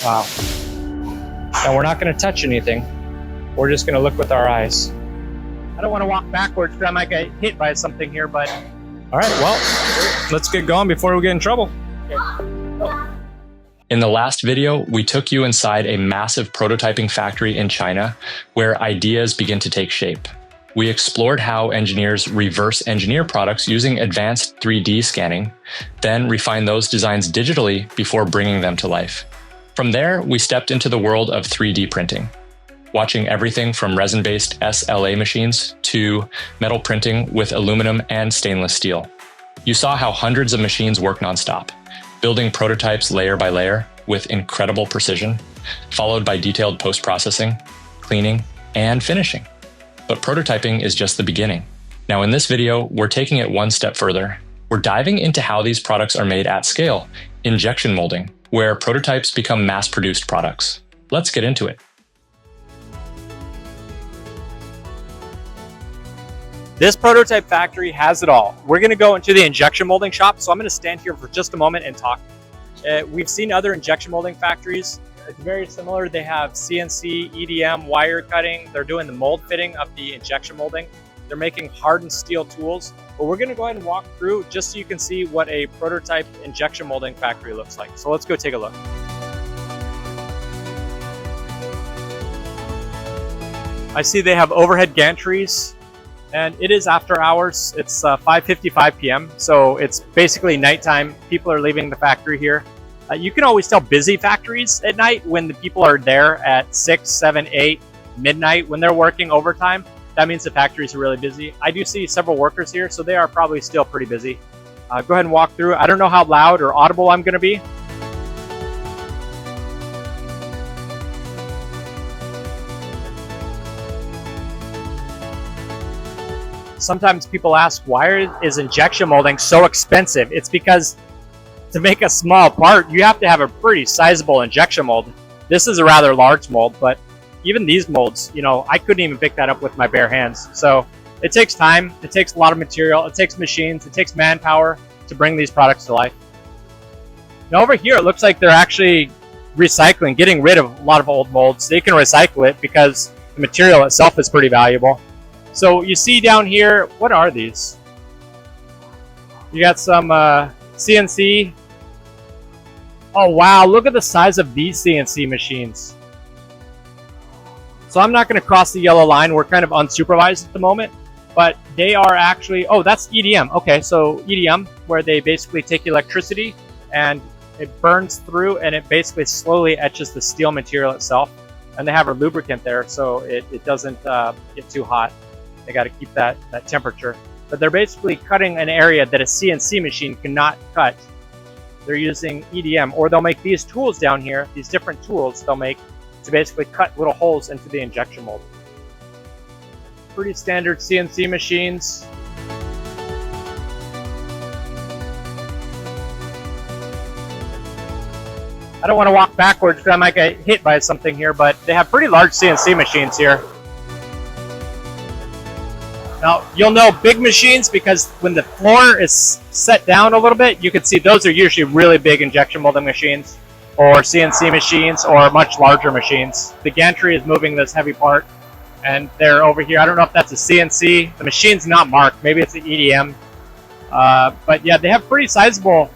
Wow. And we're not going to touch anything. We're just going to look with our eyes. I don't want to walk backwards because I might get hit by something here, but... All right, well, let's get going before we get in trouble. Okay. In the last video, we took you inside a massive prototyping factory in China where ideas begin to take shape. We explored how engineers reverse engineer products using advanced 3D scanning, then refine those designs digitally before bringing them to life. From there, we stepped into the world of 3D printing, watching everything from resin-based SLA machines to metal printing with aluminum and stainless steel. You saw how hundreds of machines work nonstop, building prototypes layer by layer with incredible precision, followed by detailed post-processing, cleaning, and finishing. But prototyping is just the beginning. Now in this video, we're taking it one step further. We're diving into how these products are made at scale, injection molding, where prototypes become mass-produced products. Let's get into it. This prototype factory has it all. We're going to go into the injection molding shop, so I'm going to stand here for just a moment and talk. We've seen other injection molding factories. It's very similar. They have CNC, EDM, wire cutting. They're doing the mold fitting of the injection molding. They're making hardened steel tools. But we're going to go ahead and walk through just so you can see what a prototype injection molding factory looks like. So let's go take a look. I see they have overhead gantries. And it is after hours. It's 5:55 p.m. So it's basically nighttime. People are leaving the factory here. You can always tell busy factories at night when the people are there at 6, 7, 8, midnight when they're working overtime. That means the factories are really busy. I do see several workers here, so they are probably still pretty busy. Go ahead and walk through. I don't know how loud or audible I'm going to be. Sometimes people ask, why is injection molding so expensive? It's because to make a small part, you have to have a pretty sizable injection mold. This is a rather large mold, but even these molds, you know, I couldn't even pick that up with my bare hands. So it takes time, it takes a lot of material, it takes machines, it takes manpower to bring these products to life. Now over here, it looks like they're actually recycling, getting rid of a lot of old molds. They can recycle it because the material itself is pretty valuable. So you see down here, what are these? You got some CNC. Oh wow, look at the size of these CNC machines. So I'm not going to cross the yellow line. We're kind of unsupervised at the moment, but they are actually, oh, that's EDM. Okay, so EDM, where they basically take electricity and it burns through and it basically slowly etches the steel material itself. And they have a lubricant there so it doesn't get too hot. They got to keep that temperature. But they're basically cutting an area that a CNC machine cannot cut. They're using EDM, or they'll make these tools down here, these different tools they'll make to basically cut little holes into the injection mold. Pretty standard CNC machines. I don't want to walk backwards because I might get hit by something here, but they have pretty large CNC machines here. Now, you'll know big machines because when the floor is set down a little bit, you can see those are usually really big injection molding machines or CNC machines or much larger machines. The gantry is moving this heavy part and they're over here. I don't know if that's a CNC. The machine's not marked. Maybe it's an EDM. But yeah, they have pretty sizable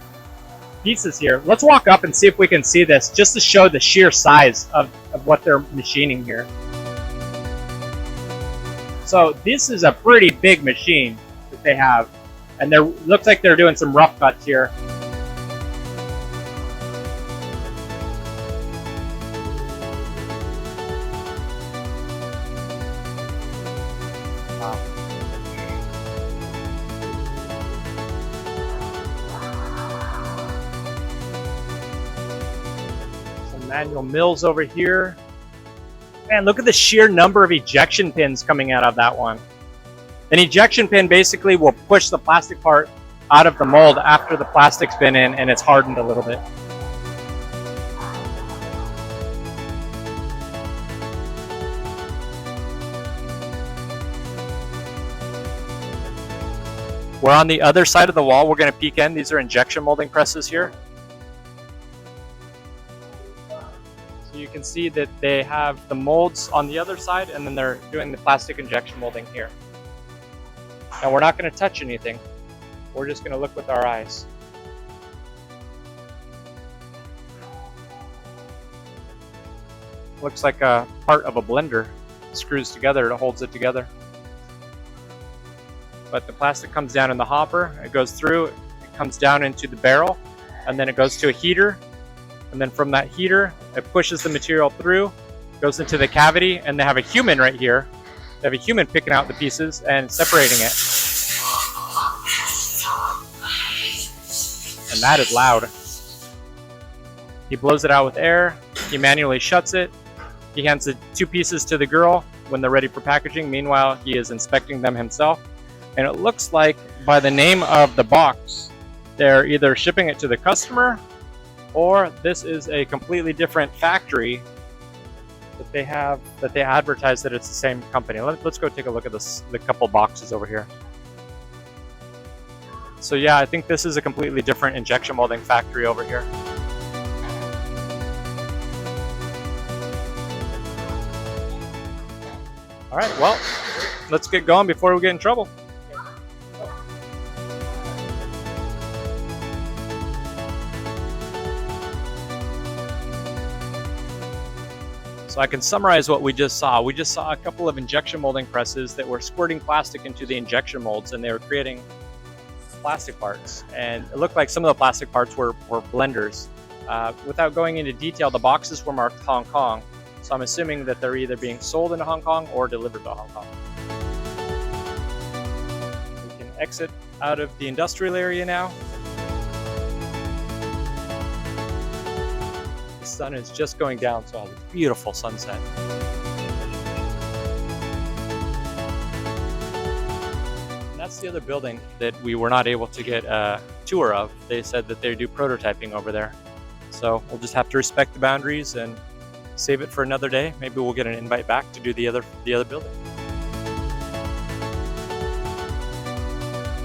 pieces here. Let's walk up and see if we can see this just to show the sheer size of what they're machining here. So this is a pretty big machine that they have, and there looks like they're doing some rough cuts here. Wow. Some manual mills over here. Man, look at the sheer number of ejection pins coming out of that one. An ejection pin basically will push the plastic part out of the mold after the plastic's been in and it's hardened a little bit. We're on the other side of the wall. We're going to peek in. These are injection molding presses here. So you can see that they have the molds on the other side, and then they're doing the plastic injection molding here. Now we're not going to touch anything. We're just going to look with our eyes. Looks like a part of a blender. It screws together, it holds it together. But the plastic comes down in the hopper, it goes through, it comes down into the barrel, and then it goes to a heater. And then from that heater, it pushes the material through, goes into the cavity, and they have a human right here. They have a human picking out the pieces and separating it. And that is loud. He blows it out with air, he manually shuts it, he hands the 2 pieces to the girl when they're ready for packaging. Meanwhile, he is inspecting them himself. And it looks like by the name of the box, they're either shipping it to the customer, or this is a completely different factory that they have, that they advertise that it's the same company. Let's go take a look at the couple boxes over here. So yeah, I think this is a completely different injection molding factory over here. All right, well, let's get going before we get in trouble. So I can summarize what we just saw. We just saw a couple of injection molding presses that were squirting plastic into the injection molds, and they were creating plastic parts. And it looked like some of the plastic parts were blenders. Without going into detail, the boxes were marked Hong Kong. So I'm assuming that they're either being sold into Hong Kong or delivered to Hong Kong. We can exit out of the industrial area now. The sun is just going down, so it's a beautiful sunset. And that's the other building that we were not able to get a tour of. They said that they do prototyping over there. So we'll just have to respect the boundaries and save it for another day. Maybe we'll get an invite back to do the other building.